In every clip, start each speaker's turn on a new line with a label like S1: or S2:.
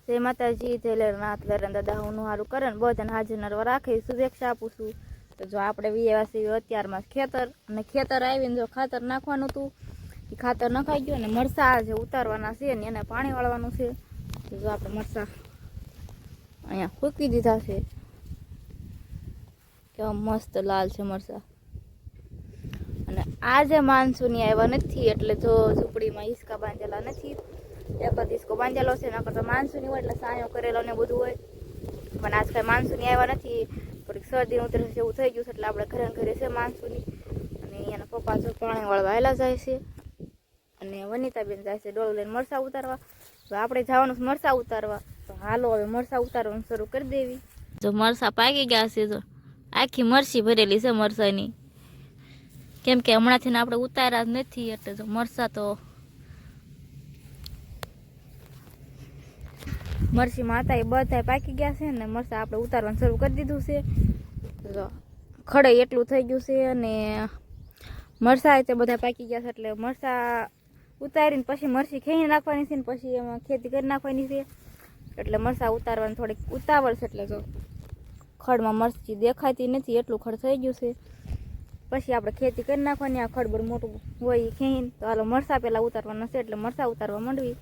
S1: જય માતાજી, જય લેરનાથ, લેરન દાદા હું સારું કરે ને બધાને હાજર નરવા રાખી શુભેચ્છા આપું છું. તો જો આપણે વિયાસી અત્યારમાં ખેતર અને ખેતર આવીને જો ખાતર નાખવાનું હતું એ ખાતર નખાઈ ગયું ને મરસા જે ઉતારવાના છે ને એને પાણી વાળવાનું છે. તો જો આપણે મરસા અહીંયા ફૂંકી દીધા છે. કેવા મસ્ત લાલ છે મરસા. અને આજે માનસૂની આવ્યા નથી એટલે જો ઝૂંપડીમાં હિસકા બાંધેલા નથી. એક જ હિસકો બાંધેલો છે, નકર તો માનસૂની હોય એટલે સાયો કરેલો ને બધું હોય. પણ આજ કાંઈ માનસૂની આવ્યા નથી. થોડીક શરદી ઉતરે જેવું થઈ ગયું છે એટલે આપણે ઘરે ઘરે છે માનસૂની. અને અહીંયાના પપ્પા જો પાણી વાળવા આવેલા જાય છે અને વનિતાબેન જાય છે ડોલ લઈને મરસા ઉતારવા. તો આપણે જવાનું છે મરસા ઉતારવા. તો હાલો હવે મરસા ઉતારવાનું શરૂ કરી દેવી. જો મરસા પાકી ગયા છે, જો આખી મરસી ભરેલી છે મરસાની. કેમ કે હમણાંથી આપણે ઉતાર્યા જ નથી એટલે જો મરસા તો મરસીમાં હતા એ બધા પાકી ગયા છે ને મરસા આપણે ઉતારવાનું શરૂ કરી દીધું છે. તો ખડે એટલું થઈ ગયું છે અને મરસા તે બધા પાકી ગયા છે એટલે મરસા ઉતારીને પછી મરસી ખેંચી નાખવાની છે ને પછી એમાં ખેતી કરી નાખવાની છે. એટલે મરસા ઉતારવાની થોડીક ઉતાવળ છે એટલે જો ખડમાં મરચી દેખાતી નથી એટલું ખડ થઈ ગયું છે. પછી આપણે ખેતી કરી નાખવાની. આ ખડ બહુ મોટું હોય એ ખેંચીને. તો હાલો મરસા પહેલાં ઉતારવાના છે એટલે મરસા ઉતારવા માંડવી.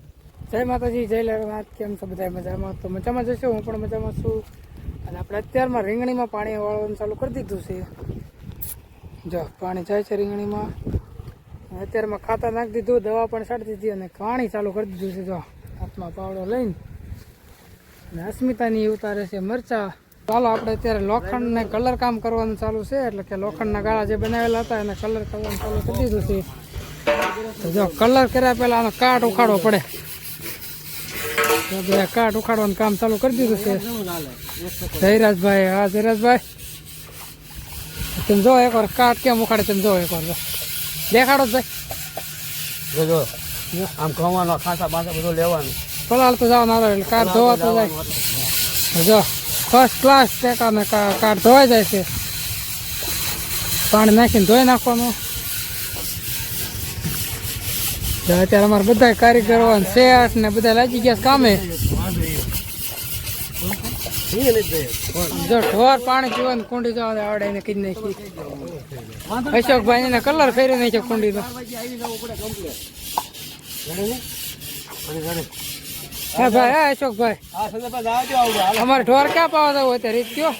S2: જય માતાજી, જય લેરનાથ. કેમ છો બધા? મજામાં? તો મજામાં જશો, હું પણ મજામાં છું. અને આપણે અત્યારમાં રીંગણીમાં પાણી વાળવાનું ચાલુ કરી દીધું છે. જો પાણી જાય છે રીંગણીમાં. અત્યારમાં ખાતર નાખી દીધું, દવા પણ છાંટી દીધી અને પાણી ચાલુ કરી દીધું છે. જો હાથમાં પાવડો લઈને અને અસ્મિતાની ઉતારે છે મરચા. ચાલો આપણે અત્યારે લોખંડને કલર કામ કરવાનું ચાલુ છે. એટલે કે લોખંડના ગાળા જે બનાવેલા હતા એને કલર કરવાનું ચાલુ કરી દીધું છે. તો જો કલર કર્યા પહેલાં આનો કાટ ઉખાડવો પડે. કાટ ઉખાડવાનું કામ ચાલુ કરી દીધું છે જયરાજભાઈ. હા જયરાજભાઈ, તમે જો એકવાર કાટ કેમ ઉખાડે તમે જો એકવાર દેખાડો ભાઈ.
S3: જો આમ ખવાનો ખાસા બાસા બધું લેવાનું.
S2: પલાળ તો જવાનું આવે એટલે કાટ ધોવા તો જાય. જો ફર્સ્ટ ક્લાસ ટેકાને કાટ ધોવાઈ જાય છે. પાણી નાખીને ધોઈ નાખવાનું. અત્યારે અમારે બધા કારીગરો શેઠ ને બધા લાગી ગયા કામે. જો ઢોર પાણી પીવાનું કુંડી જવા આવડે એને કીધી નાખી. અશોકભાઈ એને કલર ફેરી નાખ્યો કુંડીનો. હા ભાઈ, હા અશોકભાઈ, અમારે ઢોર ક્યાં પાવા જવું અત્યારે રીત કયો.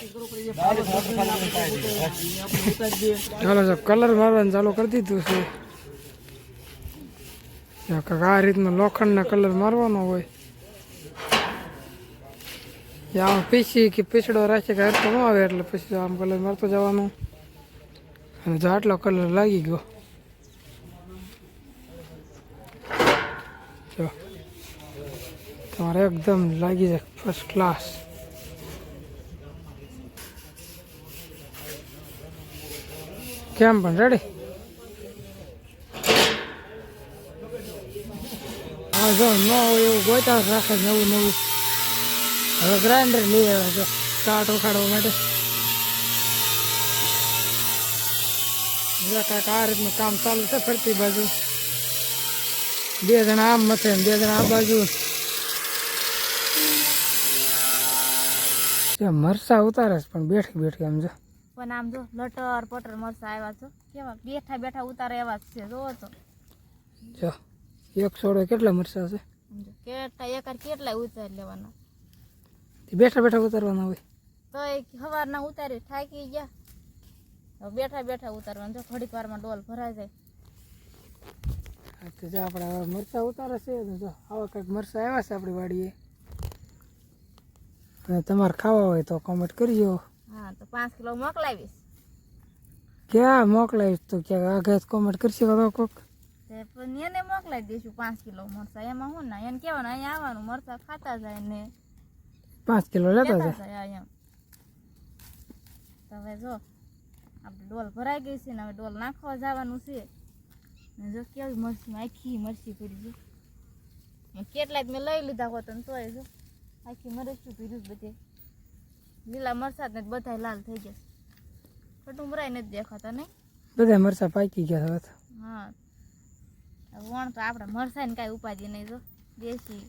S2: ચાલો કલર મારવાનું ચાલુ કરી દીધું છે. આ રીતનો લોખંડના કલર મારવાનો હોય. આમ પીસી કે પીસડો રાખે કે હરતો ન આવે એટલે પછી આમ કલર મારતો જવાનું. અને જો આટલો કલર લાગી ગયો. જો તમારે એકદમ લાગી જાય ફર્સ્ટ ક્લાસ. કેમ પણ રેડી? હા જો ન હોય એવું ગોતા રાખે નવું નવું. હવે ગ્રાઇન્ડર લઈ આવે છે કાટ ઉખાડવા માટે. કાંઈક આ રીતનું કામ ચાલુ છે ફરતી બાજુ. બે જણા આમ મથે બે જણા આ બાજુ. મરસા ઉતારે છે પણ બેઠી બેઠી આમ જો.
S1: પણ આમ જો લટર પટર મરસા આવ્યા છો કેવા બેઠા બેઠા ઉતારે એવા જ છે. જોવો તો
S2: જો એક છોડે કેટલા મરસા છે.
S1: કેટલા એકાર કેટલા ઉતારી લેવાના.
S2: બેઠા બેઠા ઉતારવાના હોય
S1: તો સવારના ઉતારી થાકી ગયા. બેઠા બેઠા ઉતારવાનું. જો થોડીક વારમાં ડોલ ભરાઈ જાય.
S2: તો જો આપણે હવે મરસા ઉતારે છે. જો આવા કંઈક મરસા આવ્યા છે આપણી વાડીએ. અને તમારે ખાવા હોય તો કોમેન્ટ કરજો.
S1: હા તો 5 કિલો મોકલાવીશ.
S2: ક્યાં મોકલાવીશ તો ક્યાંક આઘાત કોમેન્ટ કરશે બધો કોક.
S1: એને મોકલાવી દઈશું 5 કિલો મરસા. એમાં હું ના એને કહેવાનું અહીંયા આવવાનું મરસા ખાતા જાય ને
S2: 5 કિલો લેતા જાય.
S1: હવે જો આપણે ડોલ ભરાઈ ગઈ છે ને હવે ડોલ નાખવા જવાનું છે. ને જો કેવી મરસી આખી મરસી પડી છે. કેટલાય મેં લઈ લીધા હોત ને તોય જો આખી મરચું પીર્યું બધે. લીલા મરસા ને બધા લાલ થઈ ગયા. કટુંબરાય નથી દેખાતા નહીં.
S2: બધા મરસા પાકી ગયા હવે.
S1: હા વણ તો આપણે મરસા ને કાંઈ ઉપાધિ નહીં. જો દેશી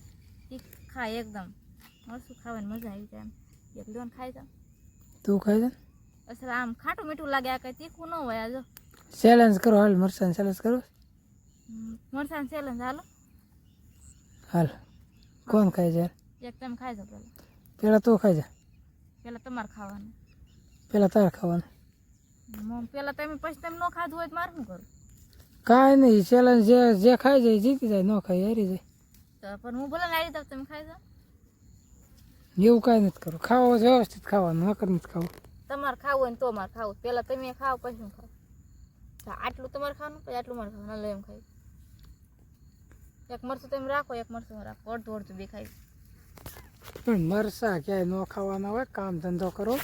S1: તીખા એકદમ મરસું ખાવાની મજા આવી જાય એમ એક લોન ખાઈ જાવ
S2: તું ખાઈ જા
S1: અસલ આમ ખાટું મીઠું લાગે આ કઈ તીખું ન હોય આ જો
S2: ચેલેન્જ કરો હાલ મરસાન ચેલેન્જ કરો
S1: મરસાં ચેલેન્જ હાલો
S2: હાલ કોણ ખાઈ જાય
S1: એક તમે ખાઈ જાવ
S2: પેલા તું ખાઈ જા
S1: પેલા તમારે ખાવાનું
S2: પેલા તારે ખાવાનું
S1: પેલા તમે પછી તમે ન ખાધું હોય તો મારે શું કરું
S2: કાંઈ નહીં ચેલેન્જ જે ખાઈ જાય એ જીતી જાય ન ખાઈ હારી જાય
S1: તો પણ હું ભલે નાડી દઉં તમે ખાઈ જાવ
S2: એવું કાંઈ નથી કરું ખાવા વ્યવસ્થિત ખાવાનું નકર નથી ખાવું
S1: તમારે ખાવું હોય ને તો મારે ખાવું પેલા તમે ખાવ પછી હું ખાવ તો આટલું તમારે ખાવાનું પછી આટલું મારે ખાવાનું એટલે એમ ખાઈ એક મરચું તમે રાખો એક મરચું રાખો અડધું અડધું બે ખાઈ
S2: પણ મરસા ક્યાંય ન ખાવાના હોય કામ ધંધો કરો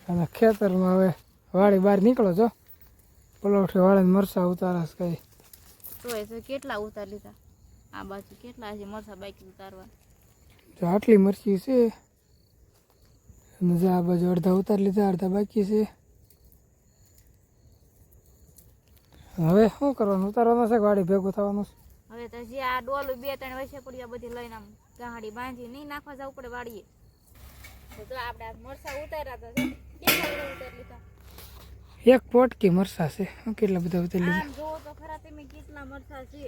S2: અને ખેતરમાં હવે વાડી બહાર નીકળો છો પલોઠી વાળીને મરસા ઉતારસ કઈ
S1: તો એ તો કેટલા ઉતાર લીધા આ બાજુ કેટલા છે મરસા બાકી ઉતારવા
S2: જો આટલી મરચી છે અને જો આ બાજુ અડધા ઉતારી લીધા અડધા બાકી છે હવે શું કરવાનું ઉતારવાનું છે ગાડી ભેગું થવાનું છે
S1: હવે તો જે આ ડોલું 2-3 વર્ષે પડી આ બધી લઈને આમ ગાડી બાંધી નહીં નાખવા જવું પડે વાડીએ તો જો આપણે આ મરસા ઉતાર્યા હતા કેટલા બધા ઉતારી લીધા
S2: એક પોટકી મરસા છે કેટલા બધા ઉતારી લીધા
S1: આમ જોવો તો ખરા તમે કેટલા મરસા છે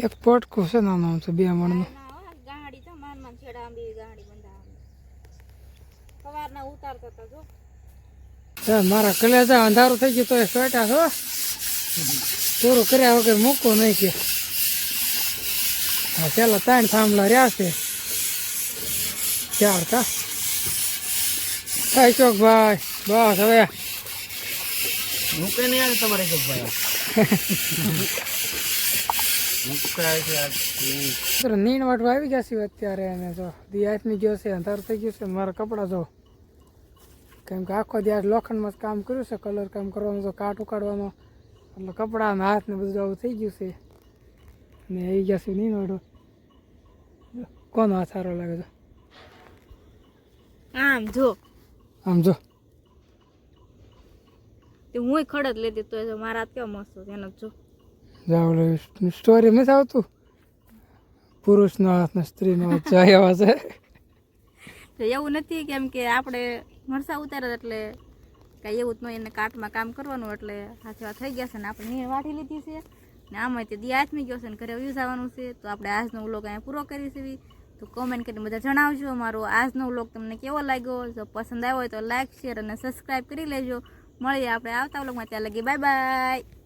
S2: એક પોટકું છે નાનું આમ તો 2 મણનું
S1: ગાડી તો માન છેડા આંબી ગાડી બંધા સવારના ઉતારતા હતા જો
S2: મારા કલેજા અંધારું થઈ ગયું તો એ સોટા છો પૂરું કર્યા વગર મૂકવું નહીં કે હા પેલા 3 થાંભલા રહ્યા છે 4 કા ચોકભાઈ બસ હવે
S3: મૂકે નહીં આવે તમારે જો ભાઈ
S2: નીણ વાટવા આવી ગયા છીએ અત્યારે અને જો દી આથમી ગયો છે અંધારું થઈ ગયું છે મારા કપડાં જો કેમ કે આખો દિવસ લોખંડમાં જ કામ કર્યું છે કલર કામ કરવાનું તો કાટ ઉકાળવાનો એટલે કપડાં હાથ ને બધું આવું થઈ ગયું છે ને આવી ગયા છે નીણ વાટવા કોનો હાથ સારો લાગે છે
S1: આમ જો
S2: આમ જો
S1: તે હું ખડત લેતી તો મારા હાથ કેવો મસ્ત છે એનો જો
S2: જાવ સ્ટોરી નથી આવતું પુરુષનો હાથ ને સ્ત્રીનો હાથ જાય એવા છે
S1: તો એવું નથી કેમ કે આપણે મરસા ઉતારે એટલે કાંઈ એવું જ નહીં એને કાટમાં કામ કરવાનું એટલે હાથેવા થઈ ગયા છે ને આપણે નીણ વાટી લીધી છે ને આમાં તે દી આથમી ગયો છે ને ઘરે યુઝ આવવાનું છે તો આપણે આજનો વ્લોગ અહીંયા પૂરો કરીશું તો કોમેન્ટ કરીને બધા જણાવજો અમારો આજનો વ્લોગ તમને કેવો લાગ્યો જો પસંદ આવ્યો હોય તો લાઈક શેર અને સબસ્ક્રાઈબ કરી લેજો મળીએ આપણે આવતા વ્લોગમાં ત્યાં લગી બાય બાય